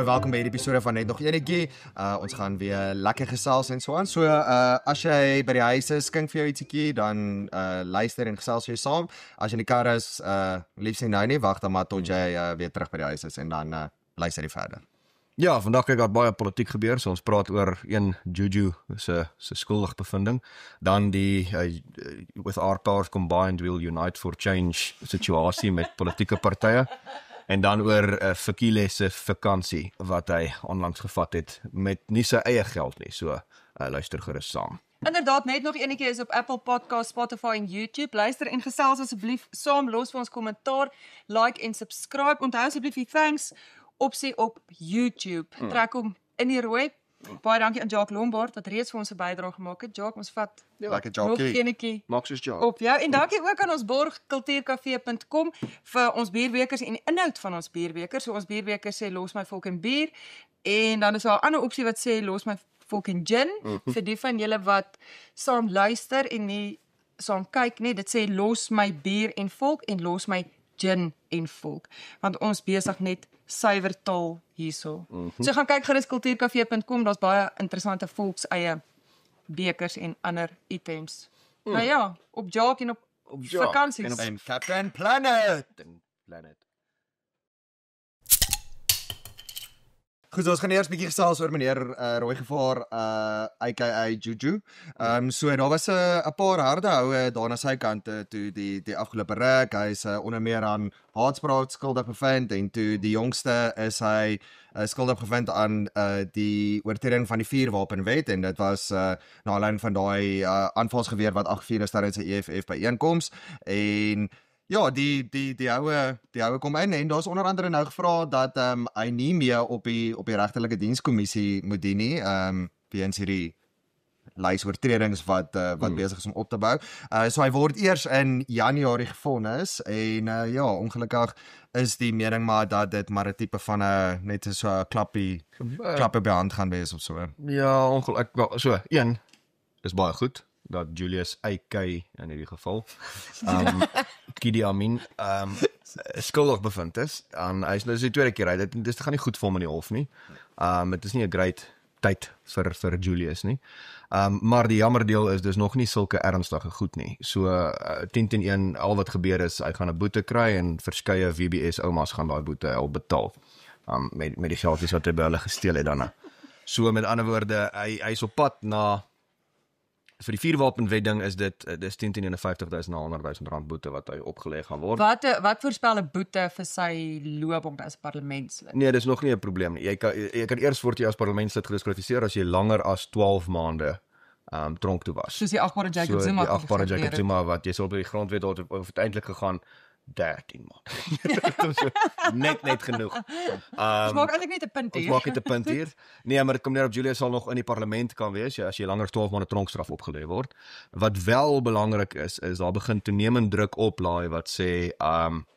Hallo, welkom by hierdie episode van Net Nog Enetjie. Ons gaan weer lekker gesels en so aan. So, as jy by die huis is, skink vir jou ietsiekie, dan luister en gesels jy saam. As jy in die kar is, liefs nie nou nie, wag dan maar tot jy weer terug by die huis is en dan luister jy verder. Ja, vandag het baie politiek gebeur, so ons praat oor een Juju se skuldige bevinding, dan die with our powers combined we'll unite for change situasie met politieke partye, en dan oor Fikile se vakansie wat hy onlangs gevat het met nie sy eie geld nie, so luister gerus saam. Inderdaad, Net Nog Enetjie is op Apple Podcast, Spotify en YouTube. Luister en gesels asseblief saam, los vir ons kommentaar, like en subscribe. Onthou asseblief die thanks opsie op YouTube. Trek hom in die rooi. Baie dankie aan Jacques Lombard wat reeds vir ons 'n bydrae gemaak het. Jacques, ons vat Lekker nog Jackie. enetjie Maak soos Jacques. op jou. En dankie ook aan ons borg kultuurkafee.com vir ons bierwekers en die inhoud van ons bierwekers. So ons bierwekers sê los my volk en bier, en dan is daar 'n ander opsie wat sê los my volk en gin, vir die van julle wat saam luister en nie saam kyk nie. Dit sê los my bier en volk en los my gin en volk, want ons besig net suiwer taal hierso. So gaan kyk gerus kultuurkafee.com, daar's baie interessante volks eie bekers en ander items. Nou ja, op Jacques en op Jacques vakansies. En Captain Planet! Goed, ons gaan eers 'n bietjie gesels oor meneer Rooigevaar, aka Juju. So daar was 'n paar harde houe daar na sy kant toe die afgelope ruk. Hy is onder meer aan haatspraak skuldig bevind, en toe die jongste is hy skuldig bevind aan die oortreding van die vuurwapenwet, en dit was na aanleiding van daai aanvalsgeweer wat afgevuur is tydens 'n EFF byeenkoms. En ja, die houe kom in, en daar's onder andere nou gevra dat hy nie meer op die regterlike dienskommissie moet dien nie, weens hierdie lys oortredings wat besig is om op te bou. So hy word eers in Januarie gevonnis, en ja, ongelukkig is die mening maar dat dit maar 'n tipe van net so 'n klappie by hand gaan wees of so. Ja, ongelukkig, so, een, is baie goed, dat Julius AK in hierdie geval, Idi Amin, skuldig bevind is, en hy is nou die tweede keer, dit gaan nie goed vir hom in die hof nie, het is nie 'n great tyd vir Julius nie, maar die jammer deel is, dis nog nie sulke ernstige goed nie, so 10-1, al wat gebeur is, hy gaan 'n boete kry, en verskeie WBS oumas gaan daai boete al betaal, met die geldjies wat hy by hulle gesteel het daarna. So met ander woorde, hy is op pad na, vir die vuurwapenwetting is dit, dis 10 en 50.000 na 100.000 rand boete wat hy opgelê gaan word. Wat voorspel 'n boete vir sy loopbaan as parlementslid? Nee, dis nog nie 'n probleem nie. Jy kan eers word jy as parlementslid gediskwalifiseer as jy langer as 12 maande tronk toe was. Soos die agbare Jacob So Zuma. die agbare Jacob Zuma wat jy sal by die grondwet of uiteindelik gegaan 13 maande. So, net genoeg. Ons maak eintlik net 'n punt Ons hier. maak net 'n punt hier. Nee, maar dit kom neer op Julius sal nog in die parlement kan wees, as jy langer as 12 maande tronkstraf opgelê word. Wat wel belangrik is daar begin toenemend druk oplaai wat sê,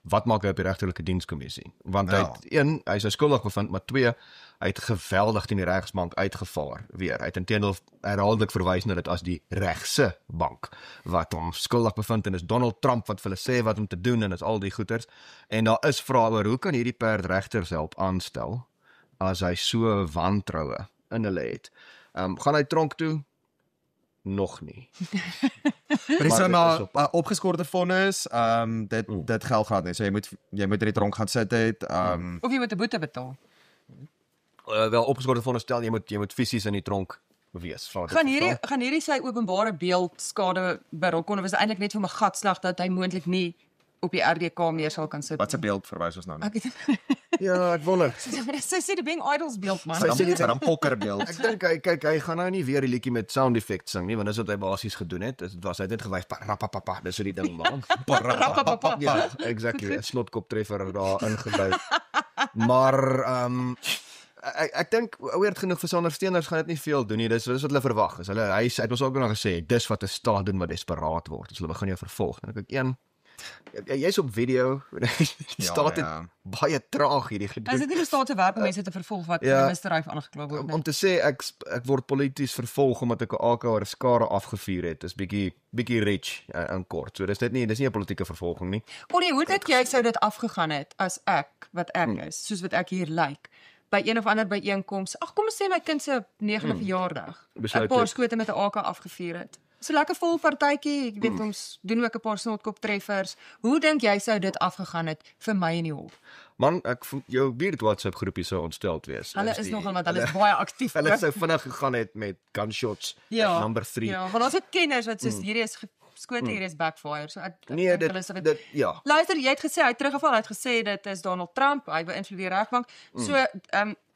wat maak hy op die regterlike dienskommissie? Want hy is skuldig bevind, maar 2, hy het geweldig teen die regsbank uitgevaar weer. Hy het intendeel herhaaldelik verwys na dit as die regse bank wat hom skuldig bevind, en is Donald Trump wat vir hulle sê wat om te doen, en is al die goeters. En daar is vrae oor hoe kan hierdie perd regters help aanstel as hy so wantroue in hulle het. Gaan hy tronk toe? Nog nie. Maar dis maar opgeskorte vonnis, dit geld gehad nie. So jy moet in die tronk gaan sit het. Of jy moet 'n boete betaal. Wel opgeskorte vonnis stel, jy moet fisies in die tronk wees. Gaan hierdie sy openbare beeld skade berokken, of is eintlik net vir 'n gatslag dat hy moontlik nie op die RDK meer sal kan sit? Wat se beeld verwys ons nou? Ek weet Ja, ek wonder. sy sê die Being Idols beeld man. Sy sê dit dan pokkerbeeld. Ek dink hy gaan nou nie weer die liedjie met sound effects sing nie, want dis wat hy basies gedoen het. Dit was hy het net gewys rapapapa, dis so die ding man. Rapapapa. Ja, exactly. 'n Snotkop treffer daar ingebou. Maar ek dink weird genoeg vir sy ondersteuners gaan dit nie veel doen nie. Dis wat hulle verwag. Hy het ons ook nog gesê, dis wat 'n staat doen wat desperaat word. As hulle begin jou vervolg. En ek een jy's op video, staat dit baie traag hierdie gedoen. Is dit nie staat te werk om mense te vervolg wat misdryf aangekla word nie? Om te sê ek word polities vervolg omdat ek 'n AK skare afgevuur het, is bietjie rich in kort. So dis nie 'n politieke vervolging nie. Hoe dink jy sou dit afgegaan het as ek, wat ek is, soos wat ek hier lyk, by een of ander byeenkoms. Ag, kom ons sê my kind se 9de verjaardag. 'n paar skote met 'n AK afgevuur het. So lekker vol partytjie, ek weet ons doen ook 'n paar snotkop treffers. Hoe dink jy sou dit afgegaan het vir my in die hof? Man, ek voel jou buurt WhatsApp groepie sou ontsteld wees. Hulle is nogal want hulle is baie aktief. Hulle sou vinnig gegaan het met gunshots number 3. Ja, want ons het kenners wat soos hierdie is skote hier is backfire. So nee, dit ja. Luister, jy het gesê hy het teruggeval, hy het gesê dit is Donald Trump, hy beïnvloed die regbank. So,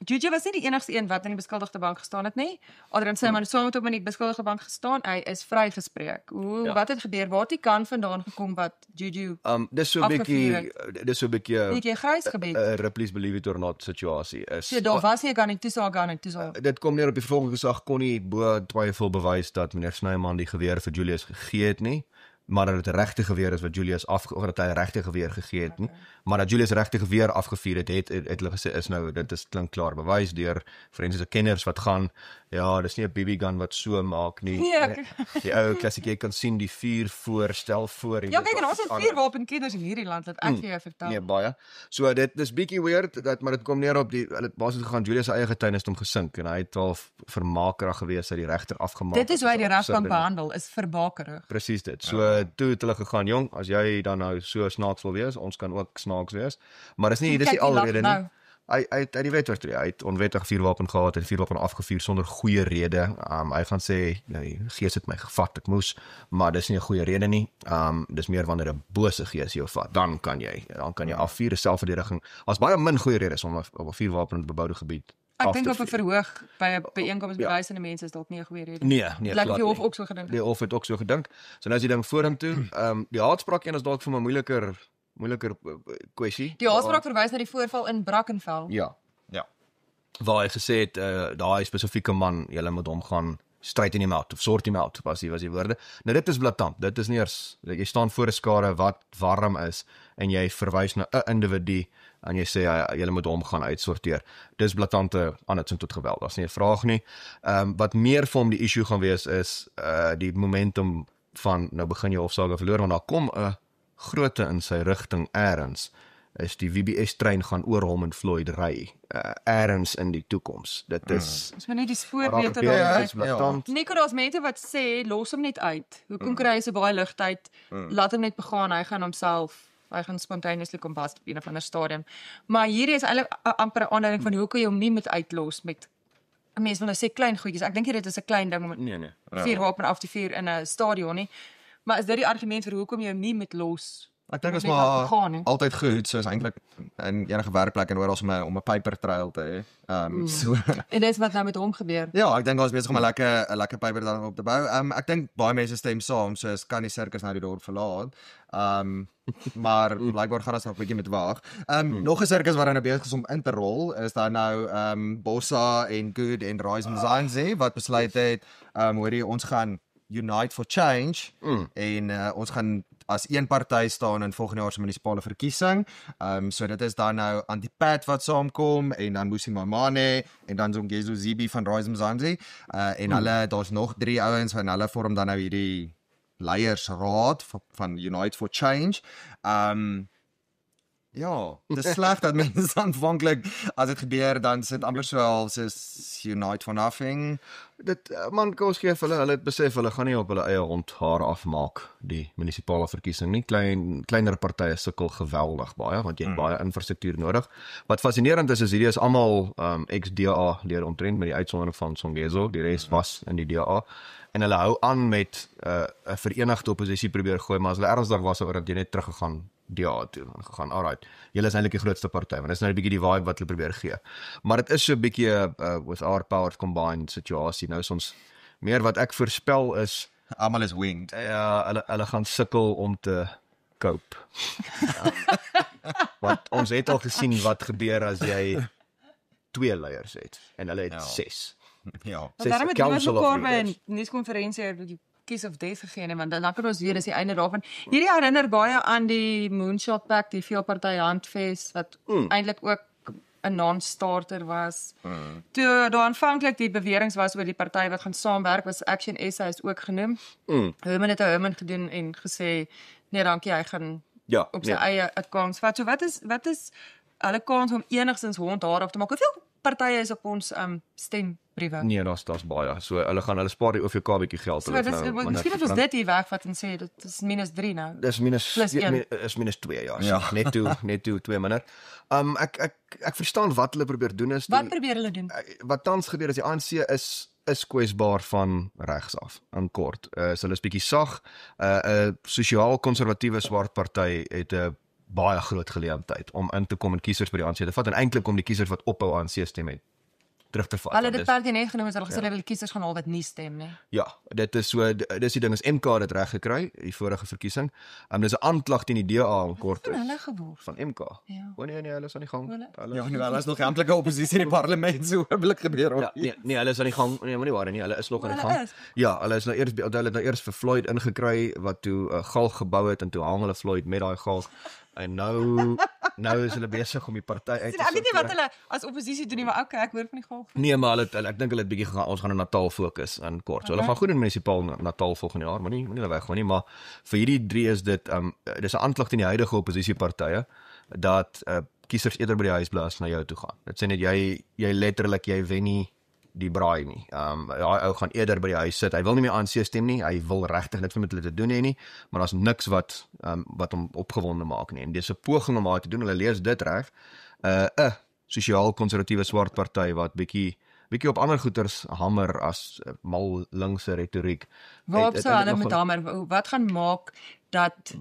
Juju was nie die enigste een wat in die beskuldigde bank gestaan het nie. Adrian Snyman het saam met hom in die beskuldigde bank gestaan. Hy is vrygespreek. Wat het gebeur? Waar het die kan vandaan gekom wat Juju dis so 'n bietjie bietjie grys gebied. Ripley's Believe It or Not situasie is. So daar was nie 'n gun en toesaag. Dit kom neer op die vervolgingsgesag kon nie bo twyfel bewys dat meneer Snyman die geweer vir Julius gegee het nie. Maar dat dit regte geweer is wat Julius of dat hy regte geweer gegee het nie, maar dat Julius regte geweer afgevuur het hulle gesê is nou dit is klink klaar bewys deur forensiese kenners wat gaan ja, dis nie 'n BB gun wat so maak nie. Die ou klassiek jy kan sien die vuur voorstel voor ja, kyk en ons het 4 wapenkenners in hierdie land wat ek vir jou vertel. Nee, baie. So dit is bietjie weird dat maar dit kom neer op die hulle basies gegaan Julius se eie getuienis het hom gesink en hy het wel vermakerig gewees uit die regter afgemaak. Dit is hoe hy die regbank behandel, is verbakerig. Presies dit. So toe het hulle gegaan, jong, as jy dan nou so snaaks wil wees, ons kan ook snaaks wees. Maar dis nie alrede nie. Hy het die wet oortree. Hy het onwettig vuurwapen gehad en vuurwapen afgevuur sonder goeie rede. Hy gaan sê, nee, gees het my gevat, ek moes, maar dis nie 'n goeie rede nie. Dis meer wanneer 'n bose gees jou vat, dan kan jy afvuur, selfverdediging. As baie min goeie redes om 'n vuurwapen in 'n beboude gebied. Ek dink op 'n verhoog by 'n byeenkoms bewysende mense is dalk nie 'n goeie rede. Nee, glad nie. Die hof ook so gedink. Die hof het ook so gedink. So nou is die ding vorentoe. Die haatspraak een is dalk vir my moeiliker kwessie. Die haatspraak verwys na die voorval in Brackenfell. Ja. Waar hy gesê het daai spesifieke man, julle moet hom gaan straight in him out of sort him out was die woorde. Nou dit is blaatant. Dit is nie eers jy staan voor 'n skare wat warm is en jy verwys na 'n individu en jy sê julle moet hom gaan uitsorteer. Dis blaatante aanhitsing tot geweld. Daar's nie 'n vraag nie. Wat meer vir hom die issue gaan wees is die momentum van nou begin jy hofsaake verloor want daar kom 'n grootte in sy rigting eers is die WBS trein gaan oor hom en Floyd ry eers in die toekoms. Dit is maar net die spoorbeter daar. Nico, daar's mense wat sê los hom net uit. Hoekom kry hy so baie ligtyd? Laat hom net begaan, hy gaan spontaneously kom pas op een of ander stadium. Maar hierdie is eintlik amper 'n aanduiding van hoe kan jy hom nie met uitlos met mense wil nou sê klein goedjies. Ek dink dit is 'n klein ding om nee. Vuurwapen af te vuur in 'n stadion nie. Maar is dit die argument vir hoekom jy hom nie met los? Ek dink is maar altyd goed, soos eintlik in enige werkplek en oral om 'n paper trail te hê. So en dis wat nou met hom gebeur. Ja, ek dink ons besig om 'n lekker paper dan op te bou. Ek dink baie mense stem saam, soos kan die sirkus nou die dorp verlaat. Maar blykbaar gaan ons nog 'n bietjie met wag. Nog 'n sirkus wat nou besig is om in te rol, is daar nou Bossa en Good en Rise Mzansi wat besluit het hoorie ons gaan Unite for Change en ons gaan as een party staan in volgende jaar se munisipale verkiesing. So dit is dan nou Antipad wat saamkom en dan Musi Mamane en dan Zongezo Zibi van Rise Mzansi. En hulle daar's nog 3 ouens en hulle vorm dan nou hierdie leiersraad van Unite for Change. Ja, dis sleg dat mense aanvanklik as dit gebeur dan sit amper so als is Unite for Nothing. Dit man kos gee vir hulle het besef hulle gaan nie op hulle eie hond haar afmaak die munisipale verkiesing nie. Kleiner partye sukkel geweldig baie want jy het baie infrastruktuur nodig. Wat fascinerend is hierdie is almal ex-DA deur omtrent met die uitsondering van Songezo, die res was in die DA. En hulle hou aan met 'n verenigde oppositie probeer gooi, maar as hulle ernstig was oor dat jy net teruggegaan DA toe en gegaan, alright, julle is eintlik die grootste party, want dit is nou 'n bietjie die vibe wat hulle probeer gee. Maar dit is so 'n bietjie with our powers combined situasie. Nou ons meer wat ek voorspel is almal is winged. Ja, hulle gaan sukkel om te cope. Want ons het al gesien wat gebeur as jy 2 leiers het en hulle het 6. Ja. Daarom het ons mekaar by 'n nuuskonferensie die kiss of death gegee, want dan kan ons weer dis die einde daarvan. Hierdie herinner baie aan die Moonshot Pact, die veelparty handves wat eintlik ook 'n non-starter was. Toe daar aanvanklik die beweringe was oor die party wat gaan saamwerk, was Action SA is ook genoem. Herman het 'n Herman gedoen en gesê nee, dankie, hy gaan op sy eie 'n kans vat. So wat is hulle kans om enigstens hond haar af te maak? Hoeveel partye is op ons stembriewe? Nee, daar's baie. So hulle spaar die OVK bietjie geld. So, miskien moet ons dit hier wegvat en sê, dit is -3 nou. Dis minus Plus een. is -2 ja. Net toe 2 minder. Ek verstaan wat hulle probeer doen is Wat probeer hulle doen? wat tans gebeur is die ANC is kwesbaar van regs af in kort. So hulle is bietjie sag. 'n sosiaal-konservatiewe swart party het 'n baie groot geleentheid om in te kom en kiesers by die ANC te vat en eintlik om die kiesers wat ophou ANC stem het terug te vat. Hulle het dit pertinent genoem as hulle gesê hulle wil kiesers gaan haal wat nie stem nie. Ja, dit is so dis die ding is MK het dit reg gekry die vorige verkiesing. Dis 'n aanklag teen die DA in kort Van hulle geword. van MK. Ja. O nee, hulle is aan die gang. Ja, nou hulle is nog amptelike oppositie in die parlement so oomblik gebeur ook. Ja, nee, hulle is aan die gang. Nee, moenie worry nie, hulle is nog aan die Hulle gang. is. Ja, hulle het nou eers vir Floyd ingekry wat toe 'n galg gebou het en toe hang hulle Floyd met daai galg. En nou is hulle besig om die party uit te Ek weet nie wat hulle as oppositie doen nie, maar okay, ek hoor van die golf. Nee, maar ek dink hulle het bietjie gegaan, ons gaan in Natal fokus in kort. So hulle gaan goed in munisipaal Natal volgende jaar, maar nie hulle weggaan nie, maar vir hierdie 3 is dit dis 'n aanklag teen die huidige oppositiepartye dat kiesers eerder by die huis bly as na jou toe gaan. Dit sê net jy letterlik jy wen nie die braai nie. Daai ou gaan eerder by die huis sit. Hy wil nie meer ANC stem nie. Hy wil regtig niks met hulle te doen hê nie, maar daar's niks wat hom opgewonde maak nie. En dis 'n poging om daai te doen. Hulle lees dit reg. 'n sosiaal-konservatiewe swart party wat bietjie op ander goeters hamer as mal linkse retoriek. Waarop sou hulle met hamer? Wat gaan maak dat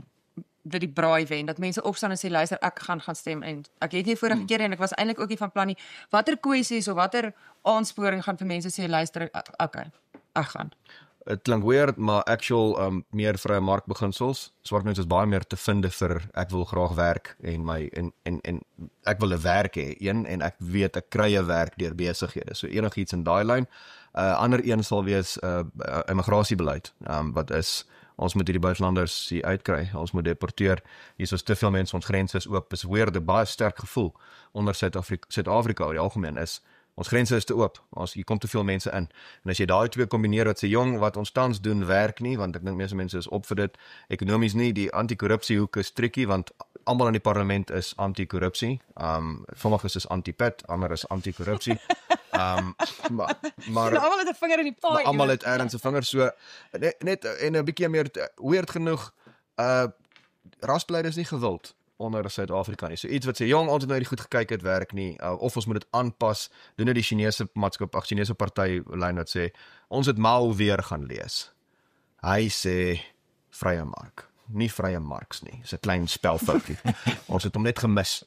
die braai wen, dat mense opstaan en sê luister, ek gaan stem en ek het nie vorige keer en ek was eintlik ook nie van plan nie. Watter kwessies of watter aansporing gaan vir mense sê luister, okay, ek gaan. Dit klink weird, maar actual meer vrye markbeginsels. Swart mense is baie meer te vind vir ek wil graag werk en ek wil 'n werk hê, en ek weet ek kry 'n werk deur besighede. So enigiets in daai lyn. Ander een sal wees immigrasiebeleid. Wat is ons moet hierdie buitelanders hier uitkry. Ons moet deporteer. Hier is te veel mense, ons grense is oop. Dis weer 'n baie sterk gevoel onder Suid-Afrika oor die algemeen is ons grense is te oop. Hier kom te veel mense in. En as jy daai twee kombineer wat sê jong wat ons tans doen werk nie, want ek dink meeste mense is op vir dit. Ekonomies nie, die anti-korrupsie hoek is tricky want almal in die parlement is anti-korrupsie. Sommiges is anti-pet, ander is anti-korrupsie. Maar almal het 'n vinger in die paai. Almal het ergens 'n vinger so net en 'n bietjie meer weird genoeg rasbeleid is nie gewild onder Suid-Afrika nie. So iets wat sê jong ons het nou hierdie goed gekyk het werk nie of ons moet dit aanpas. Doen nou die Chinese party lyn wat sê ons het Mao weer gaan lees. Hy sê vrye mark, nie vrye marks nie. Dis 'n klein spelfoutie. Ons het hom net gemis.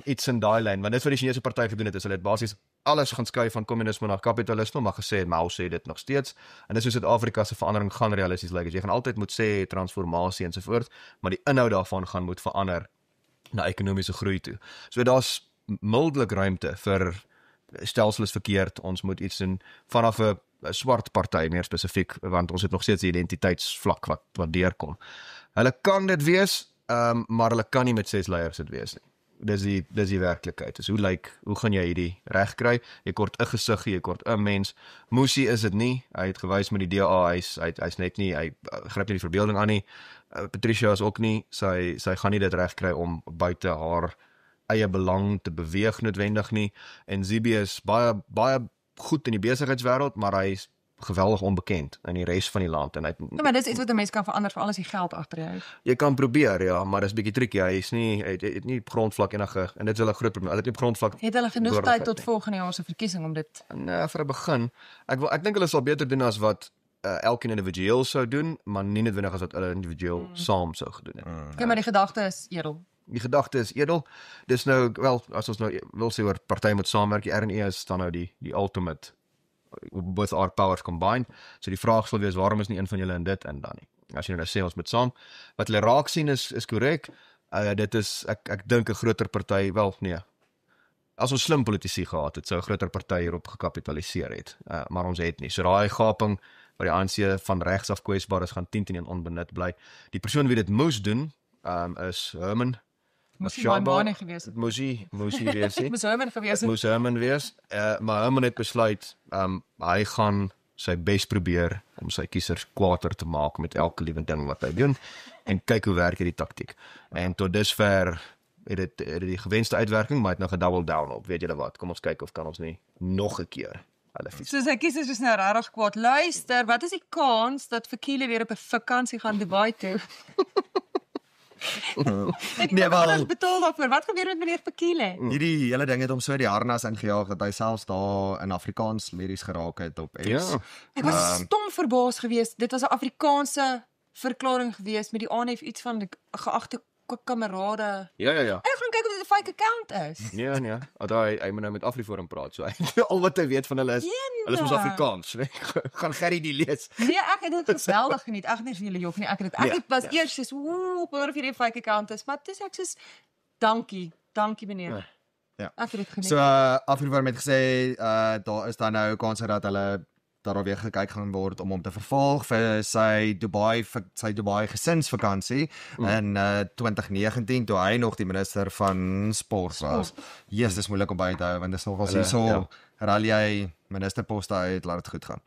Iets in daai lyn, want dit wat die Chinese party gedoen het is hulle het basies alles gaan skuif van kommunisme na kapitalisme, maar gesê Mao sê dit nog steeds. En dis hoe Suid-Afrika se verandering gaan realisties lyk. Jy gaan altyd moet sê transformasie en so voort, maar die inhoud daarvan gaan moet verander na ekonomiese groei toe. So daar's mildelik ruimte vir stelsel is verkeerd. Ons moet iets doen vanaf 'n swart party meer spesifiek, want ons het nog steeds die identiteitsvlak wat deurkom. Hulle kan dit wees, maar hulle kan nie met 6 leiers dit wees nie. Dis die werklikheid. Dus hoe gaan jy hierdie reg kry? Jy kort 'n gesig, jy kort 'n mens. Musi is dit nie. Hy het gewys met die DA, hy's net nie, hy gryp nie die verbeelding aan nie. Patricia is ook nie, sy gaan nie dit reg kry om buite haar eie belang te beweeg noodwendig nie. En Zibi is baie goed in die besigheidswêreld, maar hy's geweldig onbekend in die res van die land en Ja, maar dis iets wat 'n mens kan verander vir alles die geld agter jou. Jy kan probeer, ja, maar dis bietjie tricky. Hy het nie grondvlak enige en dit is wel 'n groot probleem. Hulle het nie grondvlak. Het hulle genoeg tyd tot volgende jaar se verkiesing om dit? Nee, vir 'n begin. Ek dink hulle sal beter doen as wat elkeen individueel sou doen, maar nie noodwendig as wat hulle individueel saam sou gedoen het. Okay, maar die gedagte is edel. Die gedagte is edel. Dis nou wel as ons nou wil sê oor party moet saamwerk, die RNE is dan nou die ultimate both our powers combined. So die vraag sal wees waarom is nie een van julle in dit in dan nie. As jy nou sê ons moet saam, wat hulle raak sien is korrek. Dit is ek dink 'n groter party, wel nee. As ons slim politici gehad het, sou 'n groter party hierop gekapitaliseer het. Maar ons het nie. So daai gaping waar die ANC van regs af kwesbaar is gaan 10-1 onbenut bly. Die persoon wie dit moes doen, is Herman. Moes my ma nie gewees het. Moes nie wees nie. Moes Herman gewees het. Moes Herman wees. Maar Herman het besluit, hy gaan sy bes probeer om sy kiesers kwaader te maak met elke liewe ding wat hy doen en kyk hoe werk hierdie taktiek. En tot dusver het dit die gewenste uitwerking, maar het nou gedouble down op. Weet julle wat? Kom ons kyk of kan ons nie nog 'n keer hulle fiets. Sy kiesers is nou regtig kwaad. Luister, wat is die kans dat Fikile weer op 'n vakansie gaan Dubai toe? Nee, wel. Ons betaal daarvoor. Wat gebeur met meneer Fikile? Hierdie hele ding het hom so die harnas ingejaag dat hy selfs daar in Afrikaans liries geraak het op X. Ja. Ek was stom verbaas geweest. Dit was 'n Afrikaanse verklaring geweest met die aanhef iets van die geagte kamerade. Ja. Ek gaan kyk of dit 'n fake account is. Nee. Hy moet nou met Afriforum praat, so hy al wat hy weet van hulle is, hulle is mos Afrikaans, né? Gaan Gerry die lees. Nee, ek het dit geweldig geniet. Ek het nie vir julle jok nie. Ek was eers soos, ek wonder of hierdie fake account is, maar dis ek soos dankie meneer. Ja. Ek het dit geniet. So Afriforum het gesê daar is dan nou kanse dat hulle daarop weer gekyk gaan word om hom te vervolg vir sy Dubai gesinsvakansie in 2019 toe hy nog die minister van sport was. Jesus, dis moeilik om by te hou want dis nogals hierso rally jy ministerposte uit, laat dit goed gaan.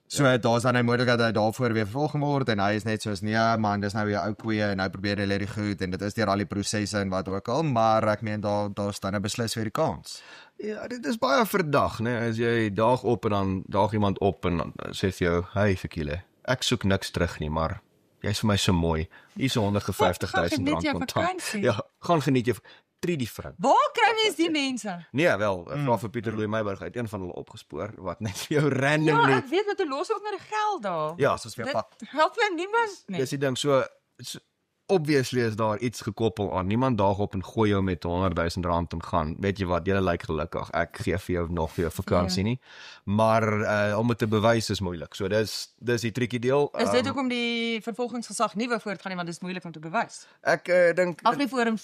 So daar's dan 'n moontlikheid dat hy daarvoor weer vervolg word en hy is net soos nee man, dis nou weer ou koeie en nou probeer hy dit goed en dit is deur al die prosesse en wat ook al, maar ek meen daar staan 'n beslis vir die kans. Ja, dit is baie verdag, né? As jy daag op en dan daag iemand op en dan sê vir jou, "Hey Fikile, ek soek niks terug nie, maar jy's vir my so mooi. Hier's 150.000 rand kontant." Ja, gaan geniet jou treat die vrou. Waar kry mens die mense? Nee, wel, vra vir Pieter Louw Meiburg uit een van hulle opgespoor wat net vir jou randomly. Ja, ek weet wat hulle los ook met die geld daar. Ja, Soos weer Dit pak. help vir niemand nie. dis die ding, so obviously is daar iets gekoppel aan. Niemand daag op en gooi jou met 100.000 rand en gaan. Weet jy wat, jy lyk gelukkig. Ek gee vir jou nog vir jou vakansie nie. Maar om dit te bewys is moeilik. So dis die tricky deel. Is dit hoekom die vervolgingsgesag nie wou voortgaan nie, want dit is moeilik om te bewys. Ek dink Afriforum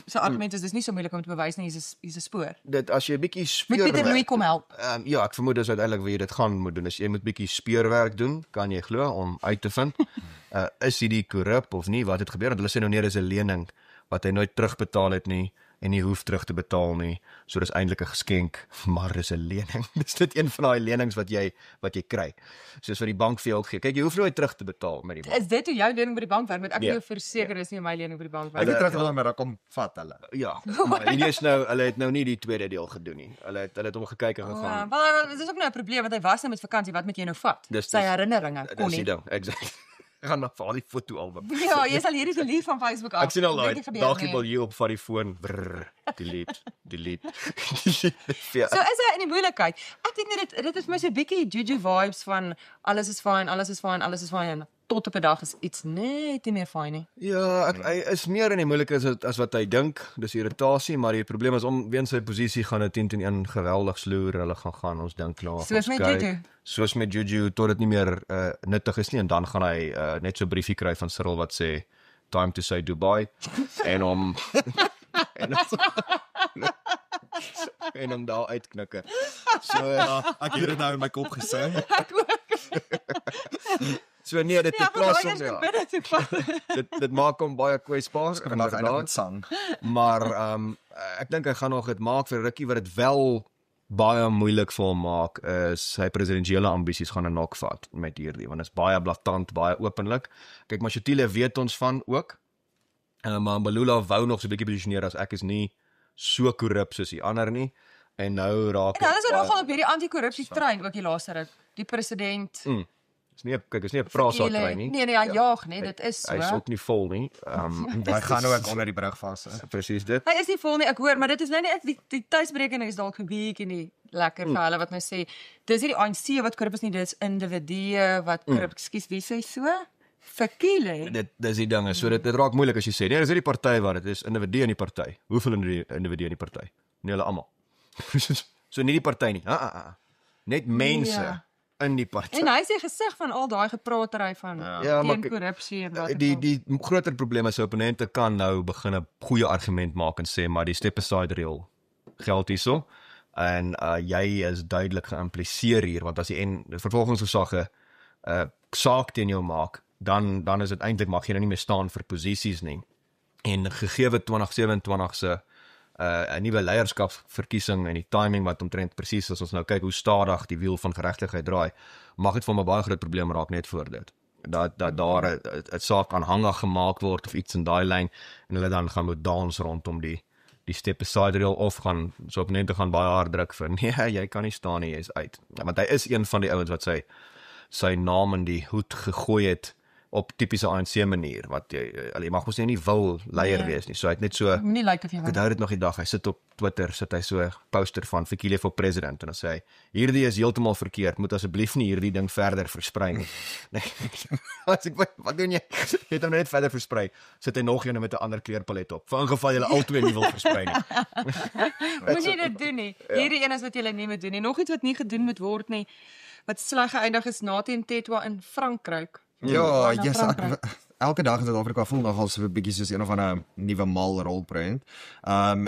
se argument is dis nie so moeilik om te bewys nie, hier's 'n spoor. dit as jy 'n bietjie Moet Pieter speurwerk Louw kom help. ja, ek vermoed dis uiteindelik waar jy dit gaan moet doen. As jy moet bietjie speurwerk doen, kan jy glo om uit te vind is hierdie korrup of nie, wat het gebeur? Want hulle sê nou nee, dis 'n lening wat hy nooit terugbetaal het nie en nie hoef terug te betaal nie. So dis eintlik 'n geskenk, maar dis 'n lening. Dis net een van daai lenings wat jy kry. Soos wat die bank vir jou gee. Kyk, jy hoef nooit terug te betaal met die bank. Is dit hoe jou lening by die bank werk? Want ek Nee. jou verseker is nie my lening by die bank Ek werk. het terug hulle maar kom vat hulle. Ja, maar hierdie is nou, hulle het nou nie die tweede deel gedoen nie. Hulle het hom gekyk en gegaan. Wel, dit is ook nou 'n probleem want hy was nou met vakansie. Wat moet jy nou vat? Dis- Sy herinneringe kon Dis die nie. ding, exact. Ek gaan nog vir al die fotoalbum. Ja, jy sal hierdie delete van Facebook af. Ek sien al Weet daai nie gebeur daggie nie. wil jy op vat die foon, brrr, delete. Ja. So is hy in die moeilikheid. Ek dink net dit is vir my so 'n bietjie Juju vibes van alles is fine en tot op 'n dag is iets net nie meer fine nie. Ja, hy is meer in die moeilikheid as wat hy dink. Dis irritasie, maar die probleem is weens sy posisie gaan dit 10-1 geweldig sloer. Hulle gaan ons dink nou. Soos met Juju. Soos met Juju tot dit nie meer nuttig is nie en dan gaan hy net so 'n briefie kry van Cyril wat sê time to say Dubai en hom en hom daar uitknikke. So ja, Ek het dit nou in my kop gesê. so nee, dit het plaas om ja. dit maak hom baie kwesbaar Vandag eindig met sang. maar ek dink hy gaan nog dit maak vir rukkie wat dit wel baie moeilik vir hom maak is sy presidensiële ambisies gaan 'n nok vat met hierdie want dit is baie blaatant, baie openlik. Kyk, Mashatile weet ons van ook. Maar Mbalula wou nog so 'n bietjie posisioneer as ek is nie so korrup soos die ander nie en nou raak En hulle is nogal op hierdie anti-korrupsie trein ook die laaste ruk. Die president is nie kyk is nie 'n praatsaak kry nie. Nee, hy jaag nie, dit is so. Hy is ook nie vol nie. Hy gaan nou ook onder die brug vas. Presies dit. Hy is nie vol nie, ek hoor, maar dit is nou net die tuisberekening is dalk 'n bietjie nie lekker vir hulle wat nou sê dis nie die ANC wat korrup is nie, dis individue wat korrup. Ekskuus, wie sê so? Fikile. Dis die ding is, so dit raak moeilik as jy sê, nee, dis nie die party wat dit is, individue in die party. Hoeveel individue in die party? Nee, hulle almal. So nie die party nie. Net mense Ja. in die party. En hy sê gesig van al daai gepraatery van Ja, maar teen korrupsie en wat. die groter probleem is opponente kan nou begin 'n goeie argument maak en sê maar die step aside reël geld hierso en jy is duidelik geïmpliseer hier want as die vervolgingsgesag saak teen jou maak dan is dit eintlik mag jy nou nie meer staan vir posisies nie. En gegee 2027 se 'n nuwe leierskapsverkiesing en die timing wat omtrent presies as ons nou kyk hoe stadig die wiel van geregtigheid draai, mag dit vir 'n baie groot probleem raak net voor dit. dat daar 'n saak aanhangig gemaak word of iets in daai lyn en hulle dan gaan moet dans rondom die step aside rail of gaan so op net te gaan baie hard druk vir nee, jy kan nie staan nie, jy is uit. Ja, want hy is een van die ouens wat sy naam in die hoed gegooi het op tipiese ANC manier wat jy mag mos nie wil leier wees nie. So hy het net so Nie lyk of jy ek onthou dit nog die dag, hy sit op Twitter, sit hy so 'n poster van Fikile for President en dan sê hy, hierdie is heeltemal verkeerd, moet asseblief nie hierdie ding verder versprei nie. Nee, wat doen jy? Jy het hom net verder versprei. Sit hy nog een met 'n ander kleurpalet op, vir ingeval jy albei nie wil versprei nie. Moet jy dit doen nie. Hierdie een is wat jy nie moet doen nie. Nog iets wat nie gedoen moet word nie, wat sleg geëindig is Nathi Ntetwa in Frankryk. Ja, na yes, Frankryk. elke dag in Suid-Afrika voel nogal so 'n bietjie soos een of ander nuwe mal rolprent.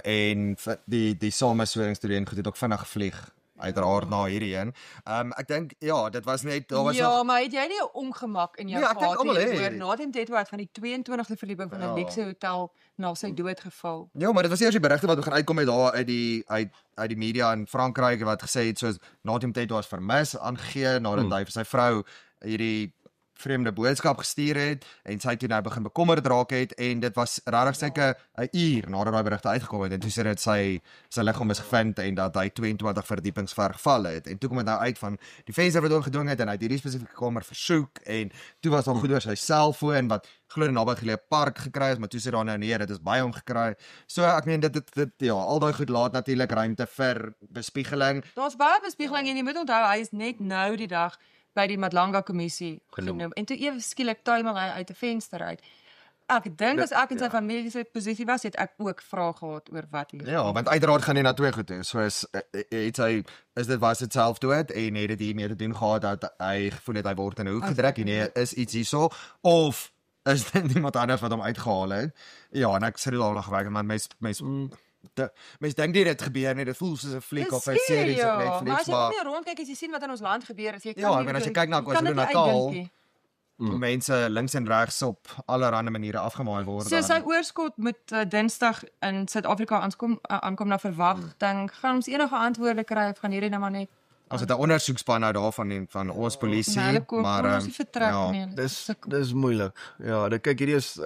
En die samesweringsstudent het ook vinnig gevlieg uiteraard na hierdie een. Ek dink ja, dit was net daar was Ja, maar het jy nie 'n ongemak in jou Ja, ek dink almal het. oor Nathi Ntetwa het van die 22de verdieping van 'n luxe hotel na sy dood geval? Ja, maar dit was eers die berigte wat begin uitkom daar uit die media in Frankryk wat gesê het soos Nathi Ntetwa was vermis aangegee nadat hy vir sy vrou hierdie vreemde boodskap gestuur het en sy toe nou begin bekommerd raak het en dit was regtig seker 'n uur nadat daai berigte uitgekom het en toe sê dit sy liggaam is gevind en dat hy 22 verdiepings ver geval het en toe kom dit nou uit van die venster wat hom gedwing het en hy het hierdie spesifieke kamer versoek en toe was daar goed oor sy selfoon wat glo naby geleë park gekry is maar toe sê daar nou nee dit is by hom gekry. So ek meen dit ja, al daai goed laat natuurlik ruimte vir bespiegeling. Daar's baie bespiegeling en jy moet onthou hy is net nou die dag by die Madlanga kommissie genoem. En toe ewe skielik tuimel hy uit 'n venster uit. Ek dink as ek in sy familie se posisie was, het ek ook vrae gehad oor wat hier. Ja, want uiteraard gaan jy na twee goed toe. So is dit was dit selfdood en het dit hiermee te doen gehad dat hy gevoel het hy word in 'n hoek gedruk en nee, is iets hierso of is dit iemand anders wat hom uitgehaal het? Ja, en ek sê dit al nog reg, maar mens dink dit gebeur nie, dit voel soos 'n fliek of 'n serie op Maar Netflix, as jy maar meer rondkyk, as jy sien wat in ons land gebeur, as jy Ja, ek bedoel, as jy kyk na KwaZulu-Natal, mense links en regs op allerlei maniere afgemaai word. So sy oorskot moet Dinsdag in Suid-Afrika aankom na verwagting. Gaan ons enige antwoorde kry of gaan hierdie nou maar net Ons het 'n ondersoekspan nou daarvan van ons polisie, maar ons nie vertrek nie. Dis moeilik. Ja, kyk hierdie is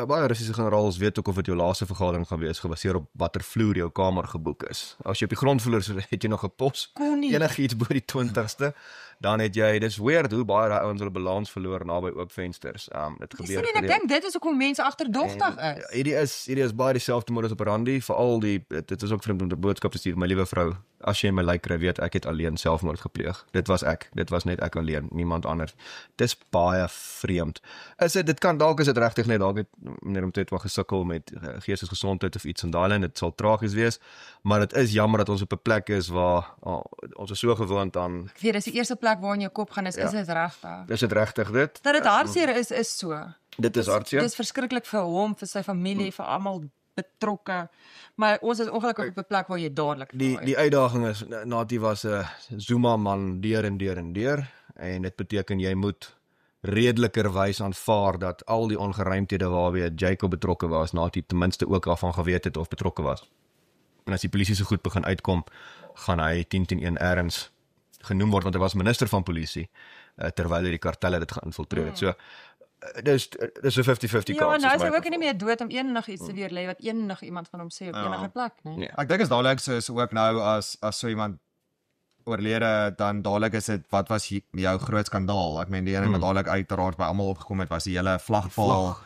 baie Russiese generaals weet ook of dit jou laaste vergadering gaan wees gebaseer op watter vloer jou kamer geboek is. As jy op die grondvloer is, het jy nog 'n pos. Enigiets bo die 20ste, dan het jy dis weird hoe baie daai ouens hulle balans verloor naby oop vensters. Dit gebeur. Ek dink dit is hoekom mense agterdogtig is. Hierdie is baie dieselfde modus operandi, veral dit is ook vreemd om 'n boodskap te stuur, my liewe vrou, as jy my lyk kry, weet ek het alleen selfmoord gepleeg. Dit was ek. Dit was net ek alleen, niemand anders. Dis baie vreemd. Dit kan dalk is dit regtig net dalk het meneer Ntetwa gesukkel met geestesgesondheid of iets in daai lyn. Dit sal tragies wees, maar dit is jammer dat ons op 'n plek is waar ons is so gewoond aan. Ek weet dis die eerste plek waar in jou kop gaan is dit regtig. Is dit regtig dit? Dat dit hartseer is so. Dit is hartseer. Dit is verskriklik vir hom, vir sy familie, vir almal betrokke. Maar ons is ongelukkig op 'n plek waar jy dadelik die uitdaging is Nathi was 'n Zuma man deur en dit beteken jy moet redelikerwys aanvaar dat al die ongeruimthede waarby Jacob betrokke was, Nathi ten minste ook daarvan geweet het of betrokke was. En as die polisie so goed begin uitkom, gaan hy 10-1 erns genoem word want hy was minister van polisie terwyl die kartelle dit geïnfiltreer het. So dis 'n 50-50 kans. Ja, nou is hy ook nie meer dood om enig iets te weer lê wat enig iemand van hom sê op enige plek nie. Ja. Ek dink is dadelik soos ook nou as so iemand oorlede dan dadelik is dit wat was jou groot skandaal. Ek meen die ene wat dadelik uiteraard by almal opgekom het was die hele vlagpaal.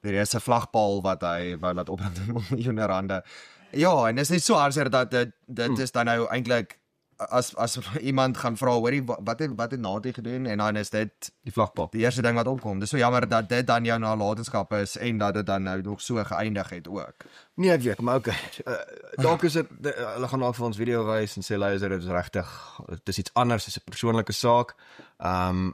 Die eerste vlagpaal wat hy wou laat opbring met miljoene rande. Ja, en dit is net so hartseer dat dit is dan nou eintlik as iemand gaan vra hoorie wat het Nathi gedoen en dan is dit die vlagpaal. Die eerste ding wat opkom. Dis so jammer dat dit dan jou nalatenskap is en dat dit dan nou nog so geëindig het ook. Nee, ek weet, maar okay. Dalk is dit hulle gaan dalk vir ons video wys en sê luister, dit is regtig, dit is iets anders, dit is 'n persoonlike saak.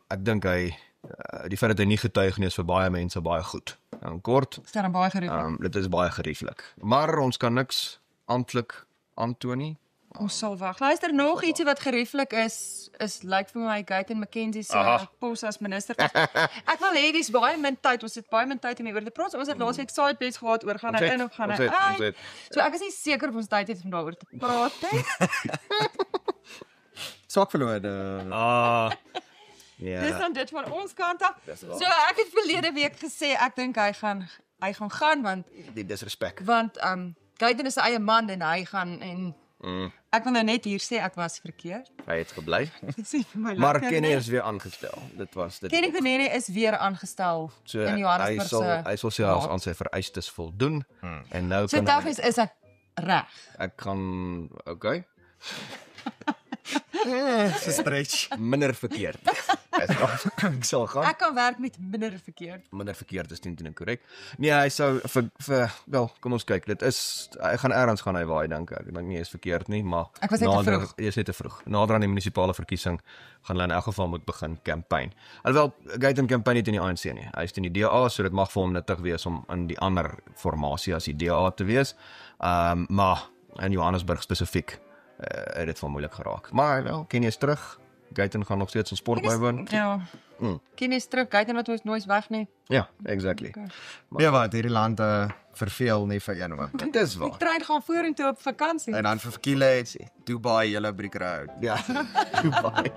Ek dink die feit dat hy nie getuig nie is vir baie mense baie goed. En kort, baie gerieflik. Dit is baie gerieflik. Maar ons kan niks amptelik aantoon nie. Ons sal wag. Luister, nog ietsie wat gerieflik is lyk vir my Gayton McKenzie se pos as minister. Ek wil hê dis baie min tyd. Ons het baie min tyd om hieroor te praat. Ons het laasweek sidebeds gehad oor gaan in of gaan uit. So ek is nie seker of ons tyd het om daaroor te praat nie. Swak verloor. Ja. Dis dan dit van ons kant af. Dis waar. So ek het verlede week gesê ek dink hy gaan gaan Die disrespek. want Gaiden is sy eie man en hy gaan en ek wil nou net hier sê ek was verkeerd. Hy het gebly. Dis nie vir my Maar lekker Kenny nie. is weer aangestel. Dit was dit. Kenny Venere is weer aangestel So in Johannesburg hy sal selfs aan sy vereistes voldoen en nou So kan Taffy is ek reg. ek kan okay, So stretch. minder verkeerd. Ek sal gaan. Ek kan werk met minder verkeerd. Minder verkeerd is 10 korrek. Nee, hy sou vir wel, kom ons kyk. Dit is hy gaan eers gaan hy waar hy dink ek. Ek dink nie is verkeerd nie, maar Ek was net te vroeg. Jy is net te vroeg. Nader aan die munisipale verkiesing gaan hulle in elk geval moet begin campaign. Alhoewel Gaiten campaign nie teen die ANC nie. Hy is teen die DA, so dit mag vir hom nuttig wees om in die ander formasie as die DA te wees. Maar in Johannesburg spesifiek het dit van moeilik geraak. Maar wel, Kenny is terug. Gaiten gaan nog steeds in sport bywoon. Ja. Kenny is terug. Gaiten wat ons nooit weg nie. Ja, exactly. Ja, wat hierdie land verveel nie vir een oom. Dit is waar. Trein gaan vorentoe op vakansie. En dan vir Kiele, Dubai, julle breek road. Ja. Dubai.